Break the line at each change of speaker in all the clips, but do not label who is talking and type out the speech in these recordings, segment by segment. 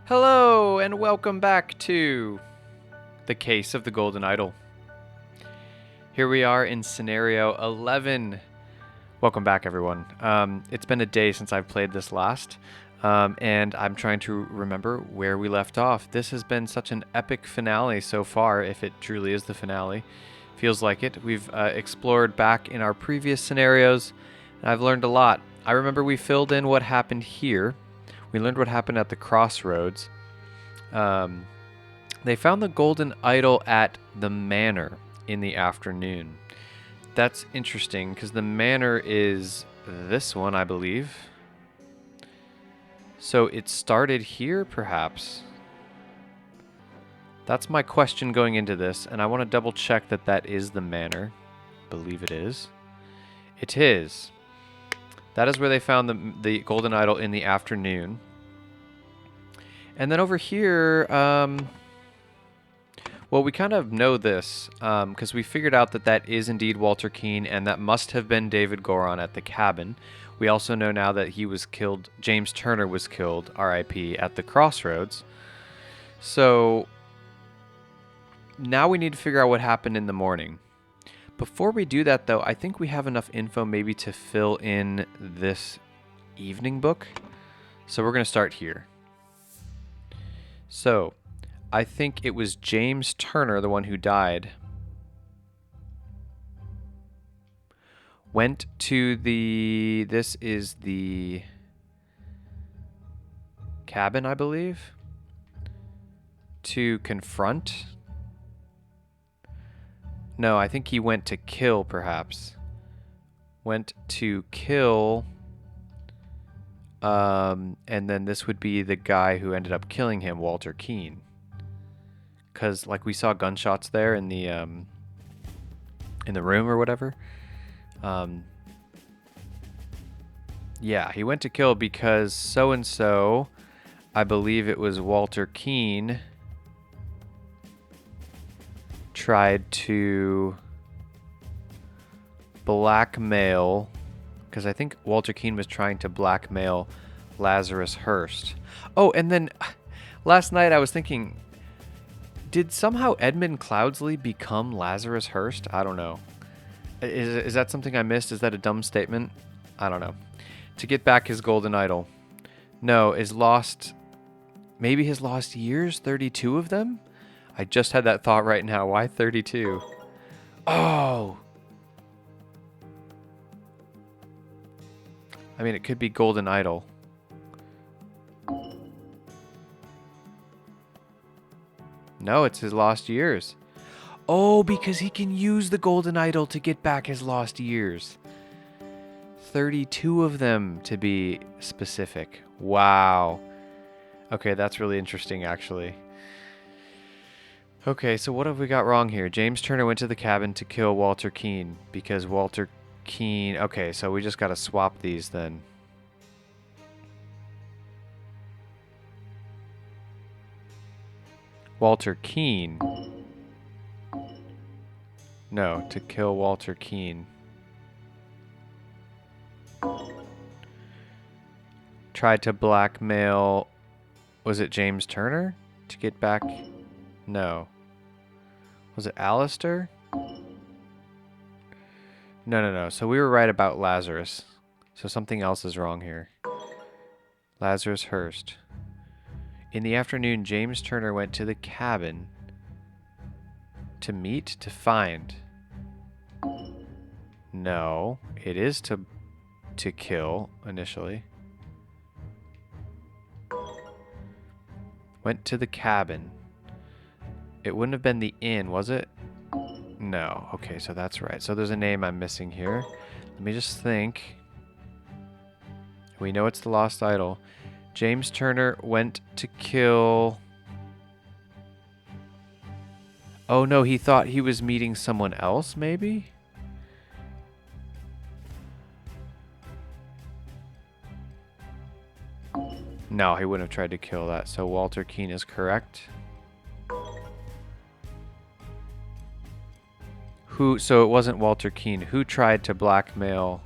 Hello, and welcome back to The Case of the Golden Idol. Here we are in scenario 11. Welcome back, everyone. It's been a day since I've played this last, and I'm trying to remember where we left off. This has been such an epic finale so far, if it truly is the finale. Feels like it. We've explored back in our previous scenarios, and I've learned a lot. I remember we filled in what happened here. We learned what happened at the crossroads. They found the golden idol at the manor in the afternoon. That's interesting because the manor is this one, I believe. So it started here, perhaps. That's my question going into this, and I want to double check that that is the manor. Believe it is. It is. That is where they found the golden idol in the afternoon. And then over here, well, we kind of know this because we figured out that that is indeed Walter Keane, and that must have been David Goron at the cabin. We also know now that he was killed, James Turner was killed, R.I.P., at the crossroads. So now we need to figure out what happened in the morning. Before we do that, though, I think we have enough info maybe to fill in this evening book. So we're going to start here. So, I think it was James Turner, the one who died, went to this is the cabin, I believe, to confront. No, I think he went to kill, perhaps. Went to kill, and then this would be the guy who ended up killing him, Walter Keane. Because, like, we saw gunshots there in the room or whatever. Yeah, he went to kill because so-and-so, I believe it was Walter Keane, tried to blackmail, because I think Walter Keane was trying to blackmail Lazarus Hearst. Oh, and then last night I was thinking, did somehow Edmund Cloudsley become Lazarus Hearst? I don't know. Is that something I missed? Is that a dumb statement? I don't know. To get back his golden idol. No, is lost. Maybe his lost years? 32 of them? I just had that thought right now. Why 32? Oh! I mean, it could be golden idol. No, it's his lost years. Oh, because he can use the golden idol to get back his lost years. 32 of them, to be specific. Wow. Okay, that's really interesting, actually. Okay, so what have we got wrong here? James Turner went to the cabin to kill Walter Keane because Walter Keane... Okay, so we just got to swap these then. Walter Keane. No, to kill Walter Keane. Tried to blackmail... Was it James Turner? To get back... No. Was it Alistair? No. So we were right about Lazarus. So something else is wrong here. Lazarus Hearst. In the afternoon, James Turner went to the cabin to meet, to find. No, it is to kill initially. Went to the cabin. It wouldn't have been the inn, was it? No. Okay, so that's right. So there's a name I'm missing here. Let me just think. We know it's the Lost Idol. James Turner went to kill... Oh no, he thought he was meeting someone else, maybe? No, he wouldn't have tried to kill that. So Walter Keane is correct. So it wasn't Walter Keane. Who tried to blackmail?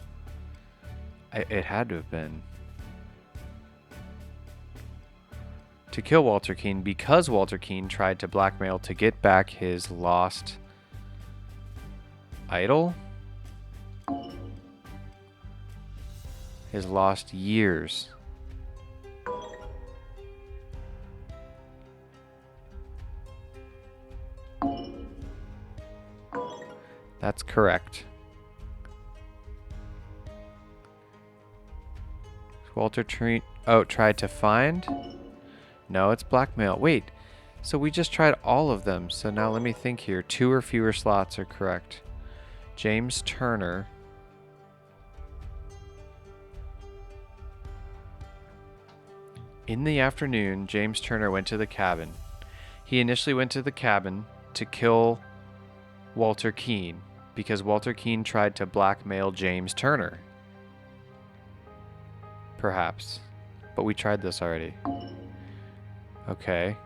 It had to have been. to kill Walter Keene because Walter Keene tried to blackmail to get back his lost idol? His lost years. That's correct. Walter tried to find? No, it's blackmail. Wait, so we just tried all of them. So now let me think here. 2 or fewer slots are correct. James Turner. In the afternoon, James Turner went to the cabin. He initially went to the cabin to kill Walter Keene because Walter Keene tried to blackmail James Turner. Perhaps. But we tried this already. Okay.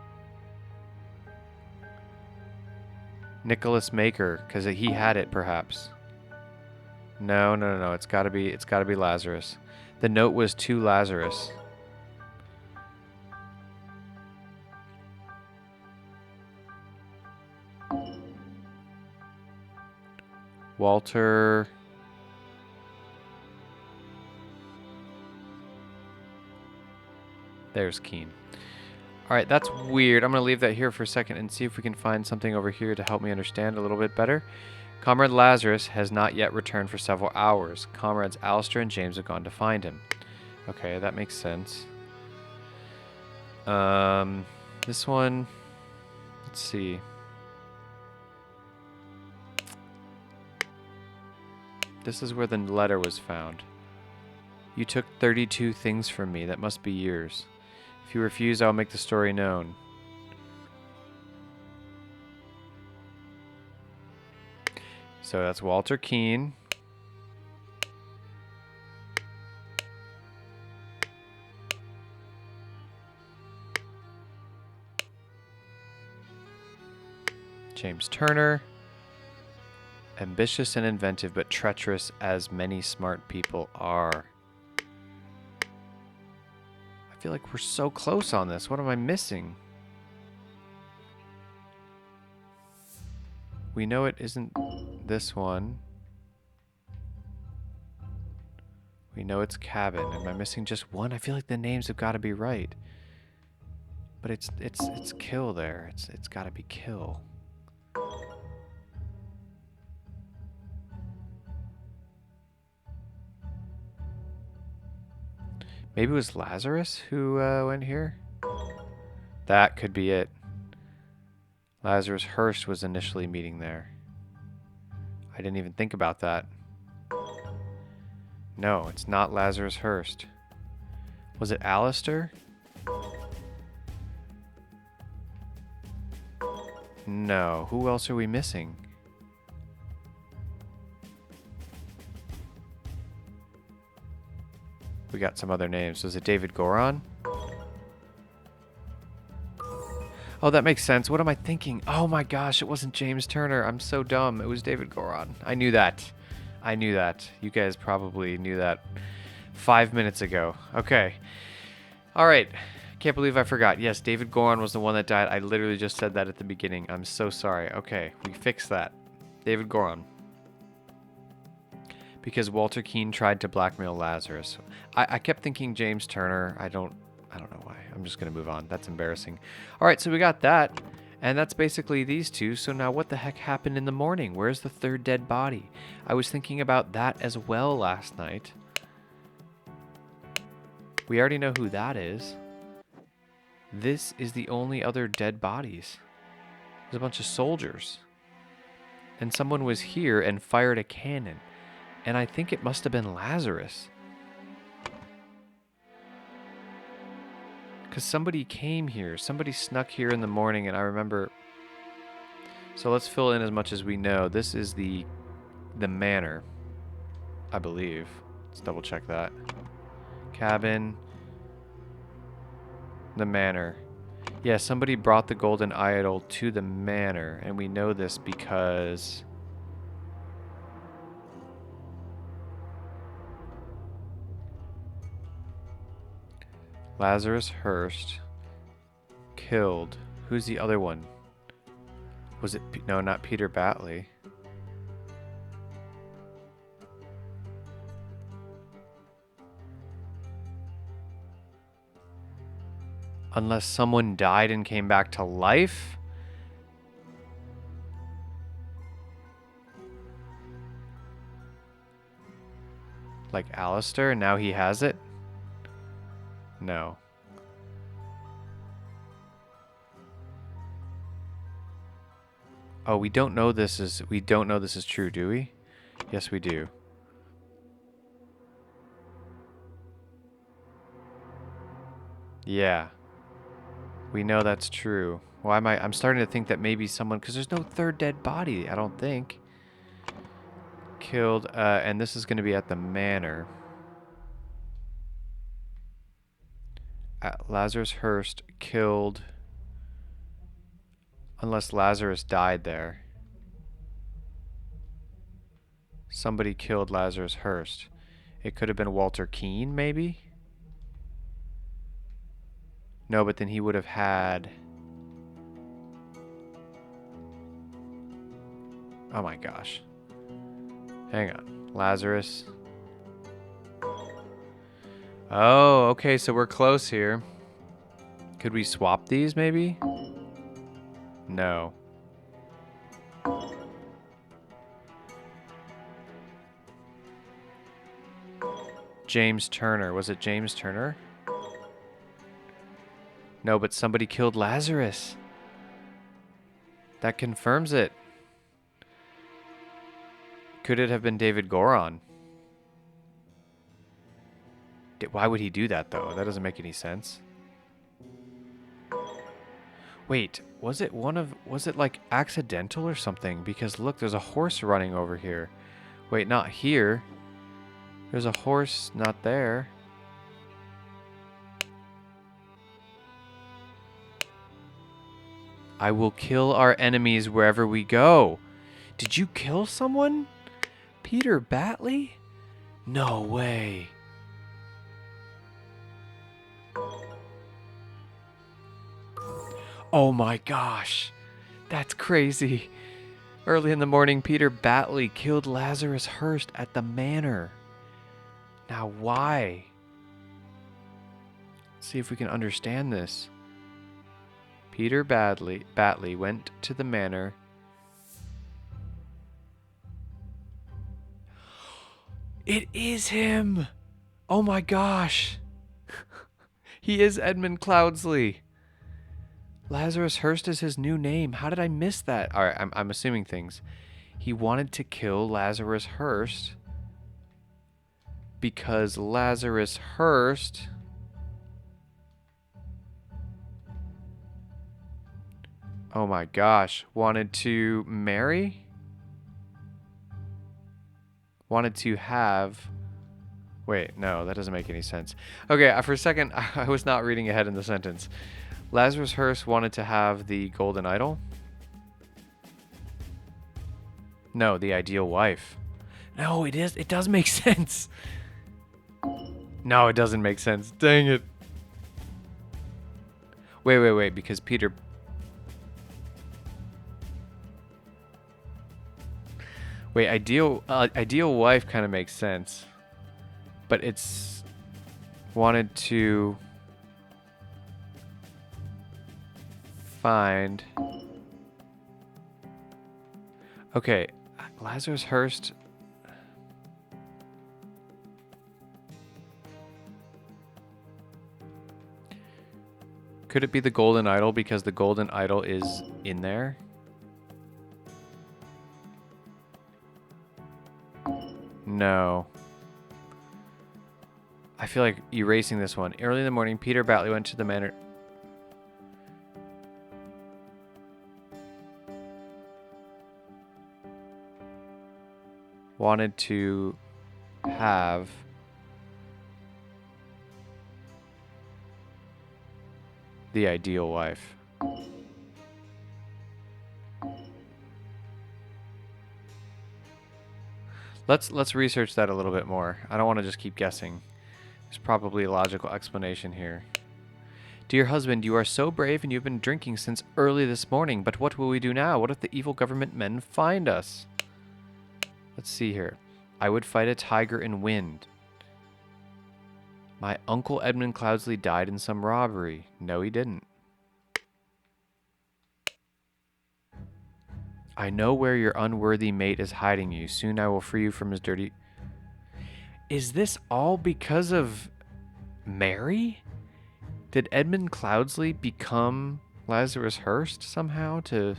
Nicholas Maker, because he had it, perhaps. No. It's gotta be Lazarus. The note was to Lazarus. Walter. There's Keene. Alright, that's weird. I'm going to leave that here for a second and see if we can find something over here to help me understand a little bit better. Comrade Lazarus has not yet returned for several hours. Comrades Alistair and James have gone to find him. Okay, that makes sense. This one, let's see. This is where the letter was found. You took 32 things from me. That must be yours. If you refuse, I'll make the story known. So that's Walter Keene. James Turner. Ambitious and inventive, but treacherous as many smart people are. I feel like we're so close on this. What am I missing? We know it isn't this one. We know it's cabin. Am I missing just one? I feel like the names have got to be right. But it's kill there. It's got to be kill. Maybe it was Lazarus who went here? That could be it. Lazarus Hurst was initially meeting there. I didn't even think about that. No, it's not Lazarus Hurst. Was it Alistair? No. Who else are we missing? We got some other names. Was it David Goron? Oh, that makes sense. What am I thinking? Oh my gosh, it wasn't James Turner. I'm so dumb. It was David Goron. I knew that. I knew that. You guys probably knew that 5 minutes ago. Okay. All right. Can't believe I forgot. Yes, David Goron was the one that died. I literally just said that at the beginning. I'm so sorry. Okay, we fixed that. David Goron. Because Walter Keene tried to blackmail Lazarus. I kept thinking James Turner. I don't know why. I'm just going to move on. That's embarrassing. All right, so we got that. And that's basically these two. So now what the heck happened in the morning? Where's the third dead body? I was thinking about that as well last night. We already know who that is. This is the only other dead bodies. There's a bunch of soldiers. And someone was here and fired a cannon. And I think it must have been Lazarus. Because somebody came here. Somebody snuck here in the morning, and I remember... So let's fill in as much as we know. This is the manor, I believe. Let's double check that. Cabin. The manor. Yeah, somebody brought the golden idol to the manor, and we know this because... Lazarus Hurst killed. Who's the other one? Was it... No, not Peter Batley. Unless someone died and came back to life? Like Alistair, and now he has it? No. Oh, we don't know this is true, do we? Yes, we do. Yeah. We know that's true. Why am I'm starting to think that maybe someone, because there's no third dead body, I don't think. Killed, and this is going to be at the manor. Lazarus Hurst killed, unless Lazarus died there. Somebody killed Lazarus Hurst. It could have been Walter Keane, maybe? No, but then he would have had... Oh my gosh. Hang on. Lazarus. Oh, okay, so we're close here. Could we swap these, maybe? No. James Turner. Was it James Turner? No, but somebody killed Lazarus. That confirms it. Could it have been David Goron? Why would he do that, though? That doesn't make any sense. Wait, was it like accidental or something? Because look, there's a horse running over here. Wait, not here. There's a horse not there. I will kill our enemies wherever we go. Did you kill someone? Peter Batley? No way. Oh my gosh. That's crazy. Early in the morning, Peter Batley killed Lazarus Hurst at the manor. Now why? Let's see if we can understand this. Peter Batley went to the manor. It is him! Oh my gosh! He is Edmund Cloudsley. Lazarus Hurst is his new name. How did I miss that? All right, I'm assuming things. He wanted to kill Lazarus Hurst because Lazarus Hurst oh my gosh, wanted to marry? Wanted to have... Wait, no, that doesn't make any sense. Okay, for a second, I was not reading ahead in the sentence. Lazarus Hurst wanted to have the golden idol? No, the ideal wife. No, it does make sense. No, it doesn't make sense. Dang it. Wait, because Peter... Wait, ideal wife kind of makes sense. But it's... wanted to... find... Okay, Lazarus Hurst... Could it be the golden idol because the golden idol is in there? No. I feel like erasing this one. Early in the morning, Peter Batley went to the manor. Wanted to have the ideal wife. Let's research that a little bit more. I don't want to just keep guessing. There's probably a logical explanation here. Dear husband, you are so brave and you have been drinking since early this morning, but what will we do now? What if the evil government men find us? Let's see here. I would fight a tiger and win. My uncle Edmund Cloudsley died in some robbery. No, he didn't. I know where your unworthy mate is hiding you. Soon I will free you from his dirty... Is this all because of Mary? Did Edmund Cloudsley become Lazarus Hearst somehow to...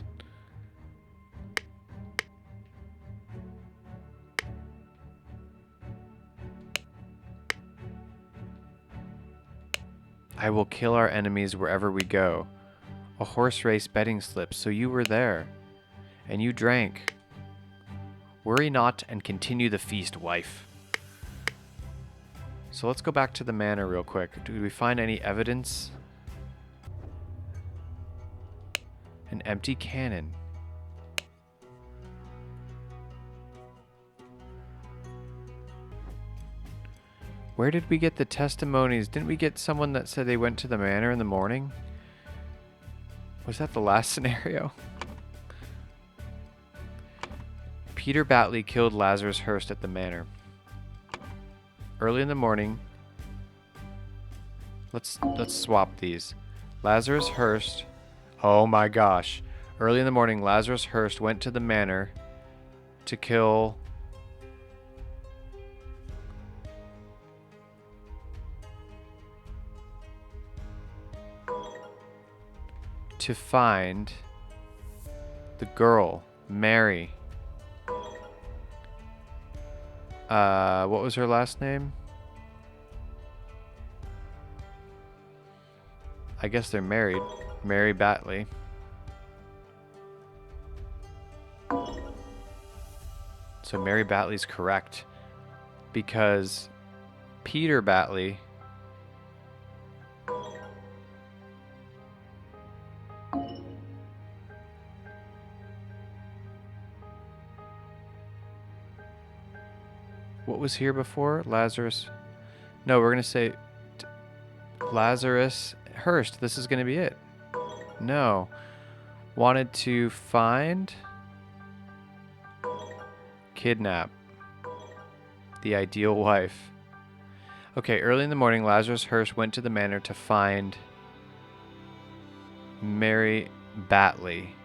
I will kill our enemies wherever we go. A horse race betting slip, so you were there. And you drank. Worry not and continue the feast, wife. So let's go back to the manor real quick. Do we find any evidence? An empty cannon. Where did we get the testimonies? Didn't we get someone that said they went to the manor in the morning? Was that the last scenario? Peter Batley killed Lazarus Hearst at the manor. Early in the morning. Let's swap these. Lazarus Hearst. Oh my gosh. Early in the morning, Lazarus Hearst went to the manor to kill... to find the girl, Mary. What was her last name? I guess they're married. Mary Batley. So Mary Batley's correct. Because Peter Batley... What was here before? Lazarus... No, we're going to say... Lazarus Hearst. This is going to be it. No. Wanted to find... Kidnap. The ideal wife. Okay, early in the morning, Lazarus Hearst went to the manor to find... Mary Batley.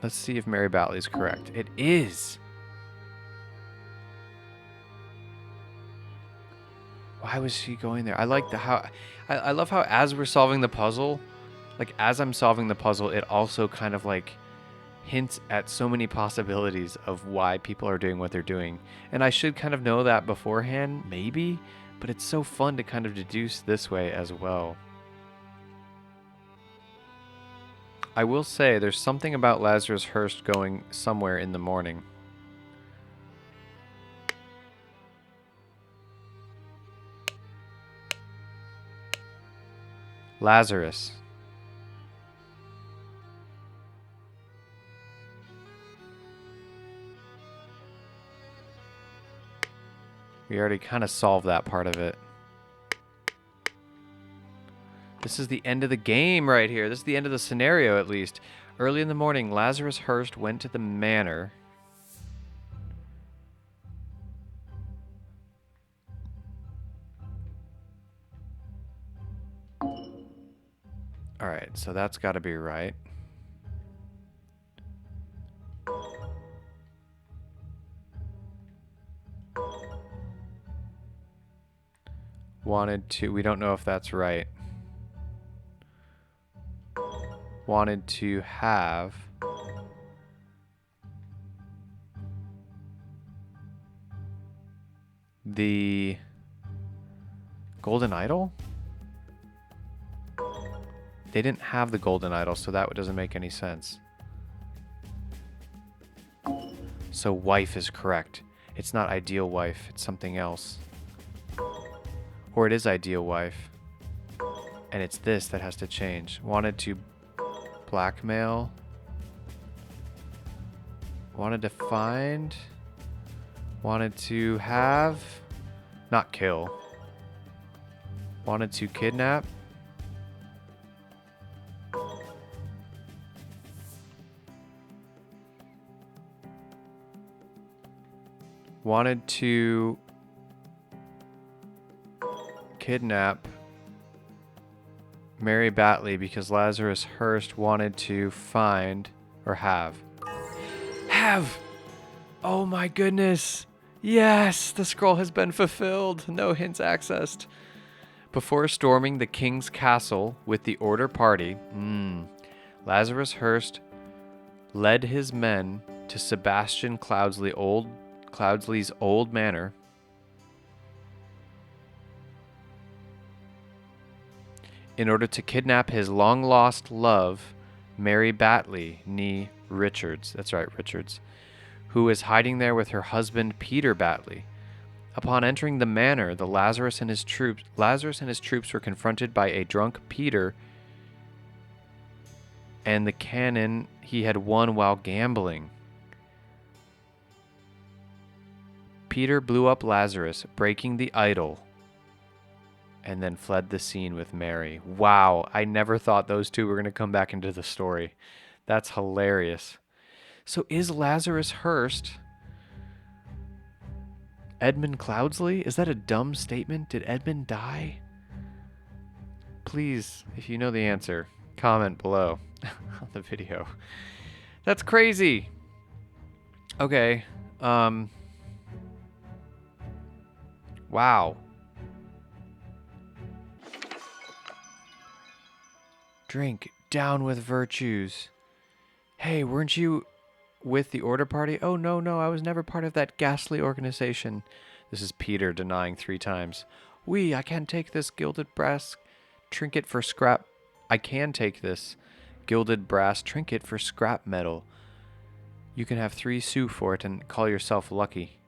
Let's see if Mary Batley is correct. It is! Why was she going there? I like how... I love how as we're solving the puzzle, like as I'm solving the puzzle, it also kind of like hints at so many possibilities of why people are doing what they're doing. And I should kind of know that beforehand, maybe, but it's so fun to kind of deduce this way as well. I will say there's something about Lazarus Hearst going somewhere in the morning. Lazarus. We already kind of solved that part of it. This is the end of the game right here. This is the end of the scenario, at least. Early in the morning, Lazarus Hearst went to the manor. Alright, so that's got to be right. Wanted to... We don't know if that's right. Wanted to have... the... golden idol? They didn't have the golden idol, so that doesn't make any sense. So wife is correct. It's not ideal wife, it's something else. Or it is ideal wife. And it's this that has to change. Wanted to blackmail. Wanted to find. Wanted to have. Not kill. Wanted to kidnap. Wanted to kidnap Mary Batley because Lazarus Hearst wanted to find or have. Have! Oh my goodness! Yes! The scroll has been fulfilled. No hints accessed. Before storming the king's castle with the order party, Lazarus Hearst led his men to Sebastian Cloudsley's old manor in order to kidnap his long-lost love, Mary Batley, nee Richards. That's right, Richards, who was hiding there with her husband, Peter Batley. Upon entering the manor, Lazarus and his troops were confronted by a drunk Peter and the cannon he had won while gambling. Peter blew up Lazarus, breaking the idol, and then fled the scene with Mary. Wow, I never thought those two were going to come back into the story. That's hilarious. So is Lazarus Hearst Edmund Cloudsley? Is that a dumb statement? Did Edmund die? Please, if you know the answer, comment below on the video. That's crazy. Okay. Wow. Drink down with virtues. Hey, weren't you with the order party? Oh, no, I was never part of that ghastly organization. This is Peter denying 3 times. I can't take this gilded brass trinket for scrap. I can take this gilded brass trinket for scrap metal. You can have 3 sous for it and call yourself lucky.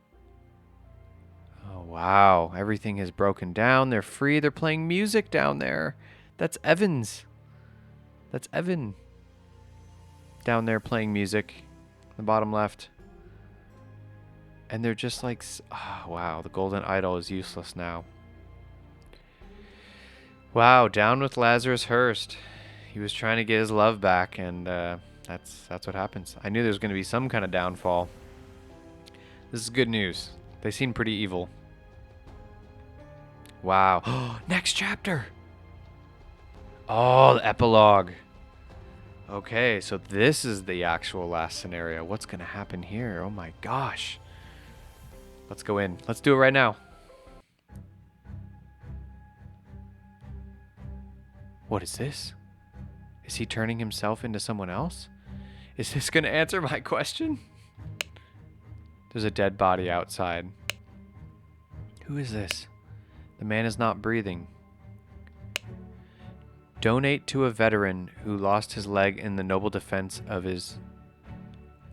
Oh, wow. Everything has broken down. They're free. They're playing music down there. That's Evans. That's Evan. Down there playing music. The bottom left. And they're just like, oh, wow, the golden idol is useless now. Wow, down with Lazarus Hearst. He was trying to get his love back, and that's what happens. I knew there was going to be some kind of downfall. This is good news. They seem pretty evil. Wow. Next chapter. Oh, the epilogue. Okay, so this is the actual last scenario. What's going to happen here? Oh my gosh. Let's go in. Let's do it right now. What is this? Is he turning himself into someone else? Is this going to answer my question? There's a dead body outside. Who is this? The man is not breathing. Donate to a veteran who lost his leg in the noble defense of his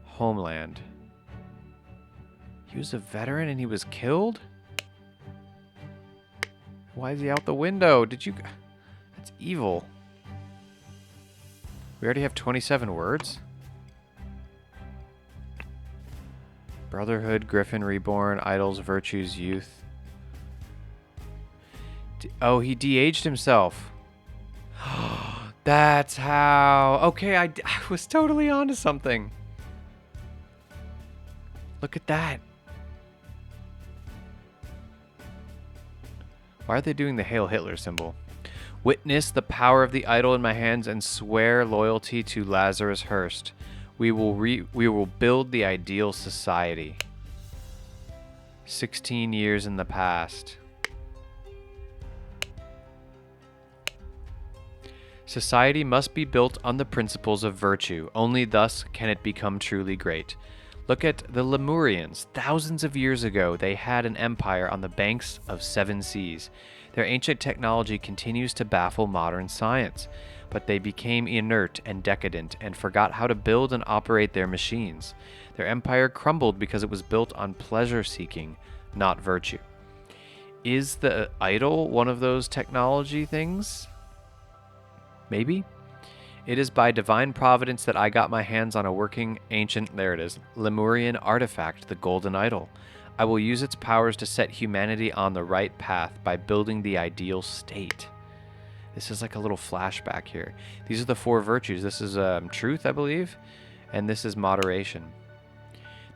homeland. He was a veteran and he was killed? Why is he out the window? That's evil. We already have 27 words? Brotherhood, Griffin, Reborn, Idols, Virtues, Youth. Oh, he de-aged himself. That's how. Okay, I was totally onto something. Look at that. Why are they doing the Hail Hitler symbol? Witness the power of the idol in my hands and swear loyalty to Lazarus Hearst. We will build the ideal society. 16 years in the past. Society must be built on the principles of virtue. Only thus can it become truly great. Look at the Lemurians. Thousands of years ago, they had an empire on the banks of 7 seas. Their ancient technology continues to baffle modern science, but they became inert and decadent and forgot how to build and operate their machines. Their empire crumbled because it was built on pleasure-seeking, not virtue. Is the idol one of those technology things? Maybe? It is by divine providence that I got my hands on a working ancient, there it is, Lemurian artifact, the golden idol. I will use its powers to set humanity on the right path by building the ideal state. This is like a little flashback here. These are the 4 virtues. This is truth, I believe, and this is moderation.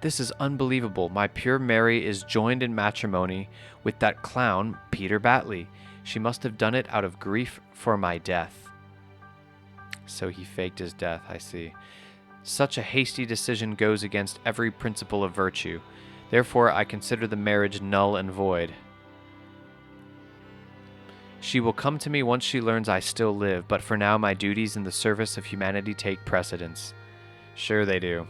This is unbelievable. My pure Mary is joined in matrimony with that clown, Peter Batley. She must have done it out of grief for my death. So he faked his death, I see. Such a hasty decision goes against every principle of virtue. Therefore, I consider the marriage null and void. She will come to me once she learns I still live, but for now my duties in the service of humanity take precedence. Sure they do.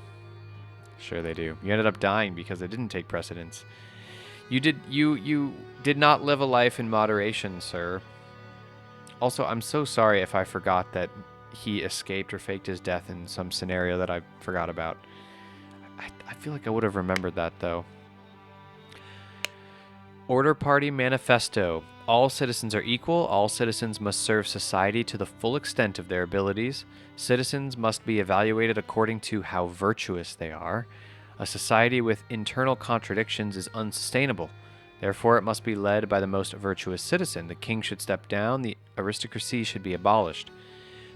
Sure they do. You ended up dying because it didn't take precedence. You did not live a life in moderation, sir. Also, I'm so sorry if I forgot that he escaped or faked his death in some scenario that I forgot about. I feel like I would have remembered that, though. Order Party Manifesto. All citizens are equal. All citizens must serve society to the full extent of their abilities. Citizens must be evaluated according to how virtuous they are. A society with internal contradictions is unsustainable. Therefore, it must be led by the most virtuous citizen. The king should step down. The aristocracy should be abolished.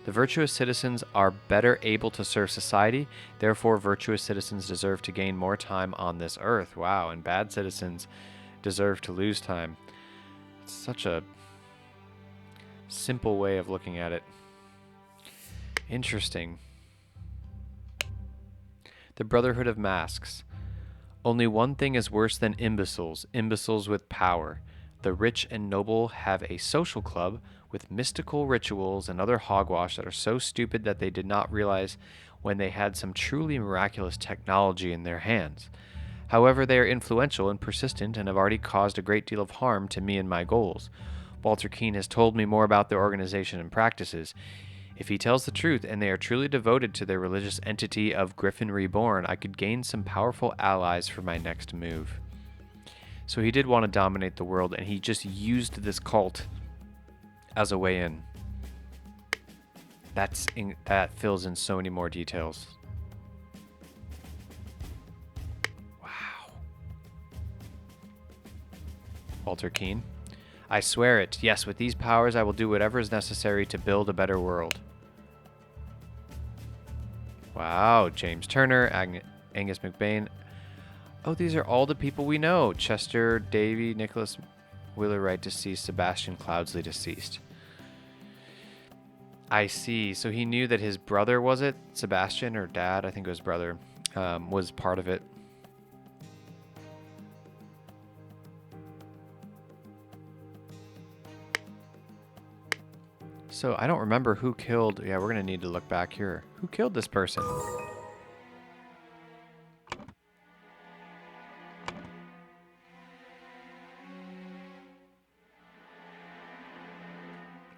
The virtuous citizens are better able to serve society. Therefore, virtuous citizens deserve to gain more time on this earth. Wow, and bad citizens deserve to lose time. It's such a simple way of looking at it. Interesting. The Brotherhood of Masks. Only one thing is worse than imbeciles, imbeciles with power. The rich and noble have a social club with mystical rituals and other hogwash that are so stupid that they did not realize when they had some truly miraculous technology in their hands. However, they are influential and persistent and have already caused a great deal of harm to me and my goals. Walter Keene has told me more about their organization and practices. If he tells the truth and they are truly devoted to their religious entity of Griffin Reborn, I could gain some powerful allies for my next move. So he did want to dominate the world, and he just used this cult as a way in. That fills in so many more details. Wow. Walter Keene. I swear it. Yes, with these powers I will do whatever is necessary to build a better world. Wow. James Turner, Angus McBain. Oh, these are all the people we know. Chester, Davy, Nicholas Wheeler-Wright deceased, Sebastian Cloudsley deceased. I see. So he knew that his brother, was it? Sebastian or dad? I think it was brother. Was part of it. So I don't remember who killed... Yeah, we're going to need to look back here. Who killed this person?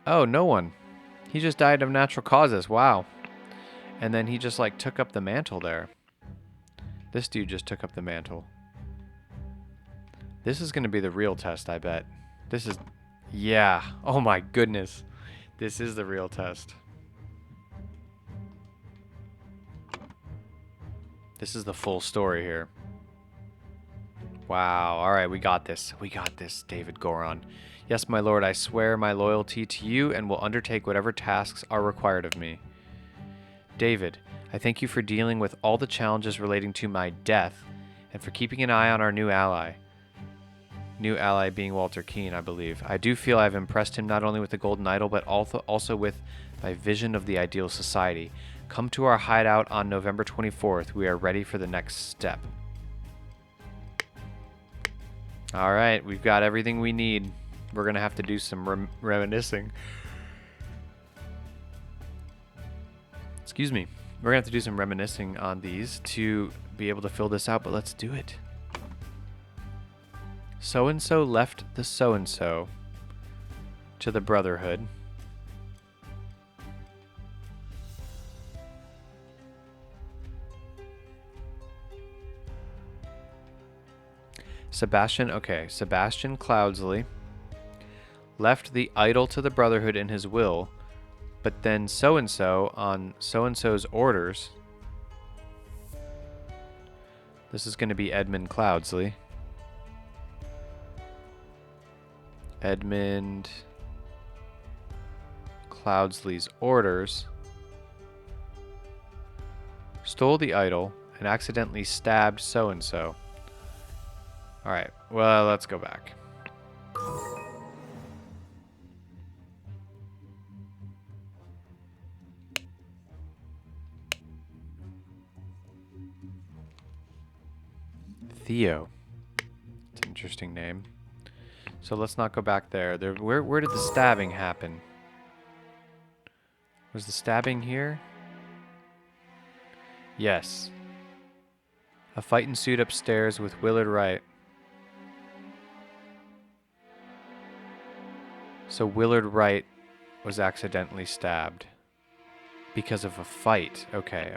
Oh, no one. He just died of natural causes. Wow. And then he just like took up the mantle there. This dude just took up the mantle. This is going to be the real test, I bet. This is... Yeah. Oh my goodness. This is the real test. This is the full story here. Wow. All right, we got this. We got this, David Goron. Yes, my lord, I swear my loyalty to you and will undertake whatever tasks are required of me. David, I thank you for dealing with all the challenges relating to my death and for keeping an eye on our new ally. New ally being Walter Keene, I believe. I do feel I've impressed him not only with the Golden Idol, but also with my vision of the ideal society. Come to our hideout on November 24th. We are ready for the next step. All right, we've got everything we need. We're going to have to do some reminiscing. Excuse me. We're going to have to do some reminiscing on these to be able to fill this out, but let's do it. So-and-so left the so-and-so to the Brotherhood. Sebastian Cloudsley left the idol to the Brotherhood in his will, but then so-and-so on so-and-so's orders. This is going to be Edmund Cloudsley. Edmund Cloudsley's orders, stole the idol, and accidentally stabbed so-and-so. Alright, well, let's go back. Theo. It's an interesting name. So let's not go back there. Where did the stabbing happen? Was the stabbing here? Yes. A fight ensued upstairs with Willard Wright. So Willard Wright was accidentally stabbed because of a fight. Okay.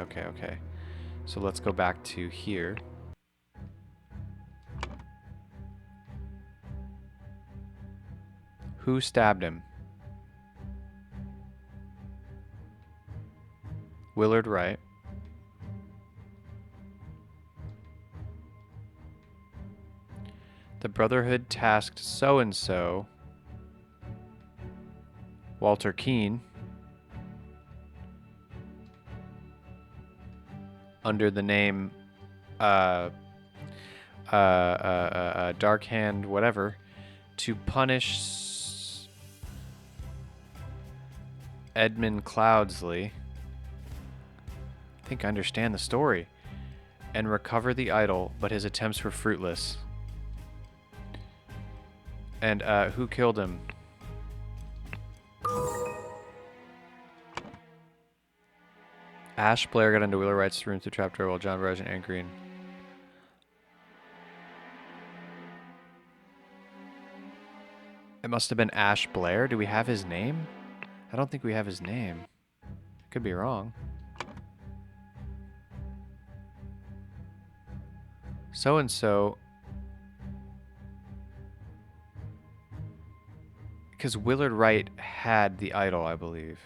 So let's go back to here. Who stabbed him? Willard Wright. The Brotherhood tasked so-and-so, Walter Keene, under the name Dark Hand whatever, to punish Edmund Cloudsley. I think I understand the story. And recover the idol, but his attempts were fruitless. And who killed him? Ash Blair got into Willard Wright's room through trapdoor while John Barrage and Anne Green. It must have been Ash Blair. Do we have his name? I don't think we have his name. Could be wrong. So-and-so. Because Willard Wright had the idol, I believe.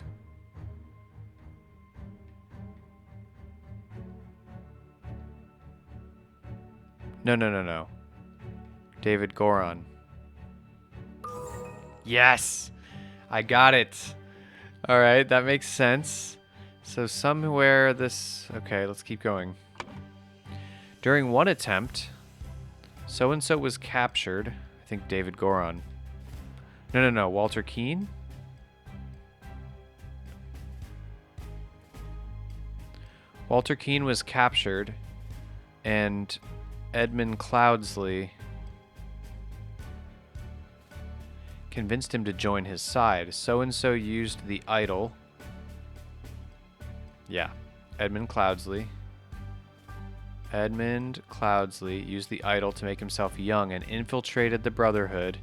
No. David Goron. Yes! I got it. Alright, that makes sense. So somewhere this... Okay, let's keep going. During one attempt, so-and-so was captured. I think David Goron. No. Walter Keene? Walter Keene was captured, and Edmund Cloudsley convinced him to join his side. So-and-so used the idol. Yeah, Edmund Cloudsley. Edmund Cloudsley used the idol to make himself young and infiltrated the Brotherhood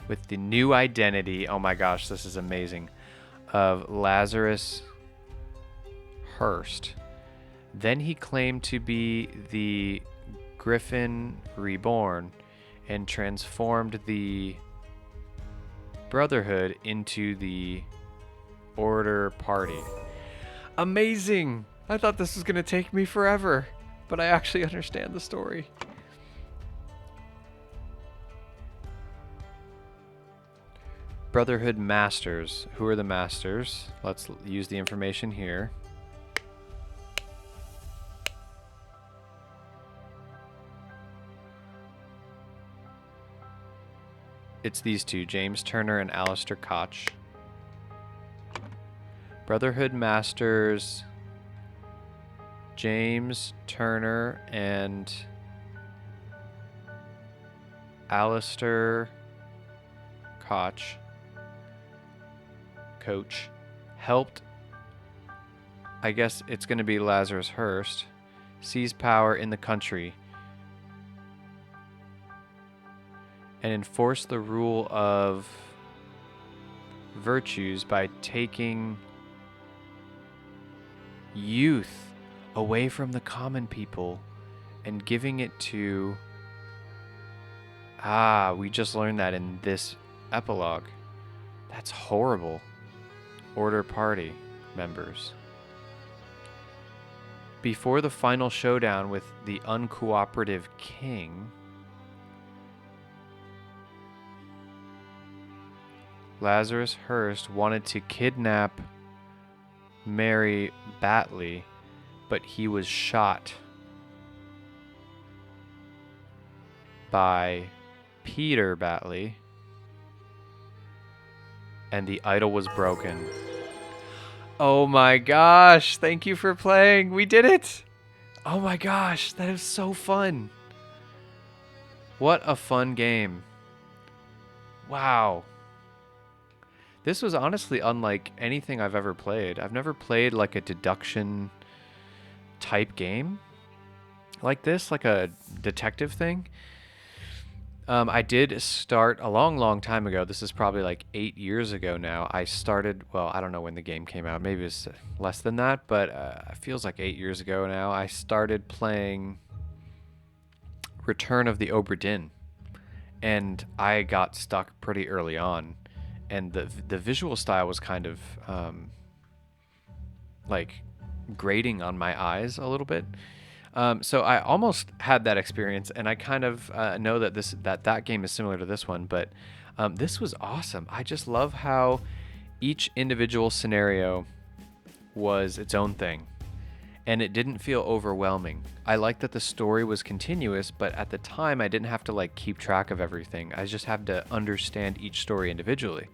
with the new identity, oh my gosh, this is amazing, of Lazarus Hearst. Then he claimed to be the Griffin Reborn and transformed the Brotherhood into the Order Party. Amazing! I thought this was going to take me forever, but I actually understand the story. Brotherhood Masters. Who are the Masters? Let's use the information here. It's these two, James Turner and Alistair Koch. Brotherhood Masters, James Turner and Alistair Koch, helped, I guess it's going to be Lazarus Hearst, seize power in the country and enforce the rule of virtues by taking youth away from the common people and giving it to... we just learned that in this epilogue. That's horrible. Order Party members. Before the final showdown with the uncooperative king, Lazarus Hearst wanted to kidnap Mary Batley, but he was shot by Peter Batley, and the idol was broken. Oh my gosh, thank you for playing. We did it. Oh my gosh, that is so fun. What a fun game. Wow. This was honestly unlike anything I've ever played. I've never played like a deduction type game like this, like a detective thing. I did start a long time ago. This is probably like 8 years ago now. I started, well, I don't know when the game came out. Maybe it's less than that, but it feels like 8 years ago now. I started playing Return of the Obra Dinn, and I got stuck pretty early on. And the visual style was kind of like grating on my eyes a little bit. So I almost had that experience, and I kind of know that that game is similar to this one, but this was awesome. I just love how each individual scenario was its own thing, and it didn't feel overwhelming. I liked that the story was continuous, but at the time I didn't have to like keep track of everything. I just had to understand each story individually.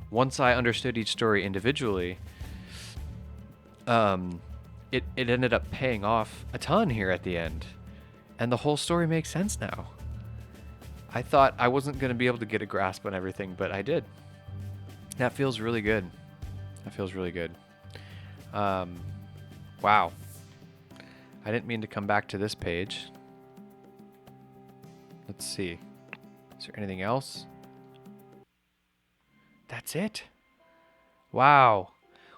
Once I understood each story individually, it ended up paying off a ton here at the end, and the whole story makes sense now. I thought I wasn't going to be able to get a grasp on everything, but I did. That feels really good. That feels really good. Wow. I didn't mean to come back to this page. Let's see. Is there anything else? That's it. Wow.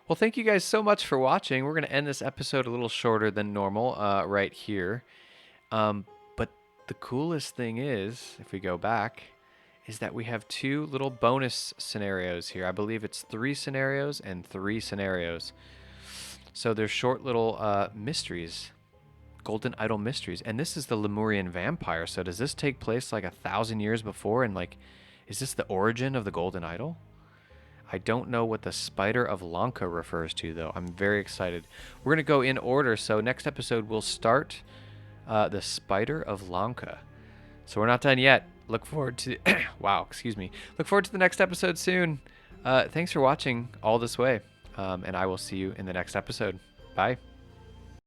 Well, thank you guys so much for watching. We're going to end this episode a little shorter than normal right here. But the coolest thing is, if we go back, is that we have 2 little bonus scenarios here. I believe it's 3 scenarios and 3 scenarios. So they're short little mysteries, Golden Idol mysteries. And this is the Lemurian vampire. So does this take place like 1,000 years before? And like, is this the origin of the Golden Idol? I don't know what the Spider of Lanka refers to, though. I'm very excited. We're going to go in order. So next episode, we'll start the Spider of Lanka. So we're not done yet. Look forward to... wow, excuse me. Look forward to the next episode soon. Thanks for watching all this way. And I will see you in the next episode. Bye.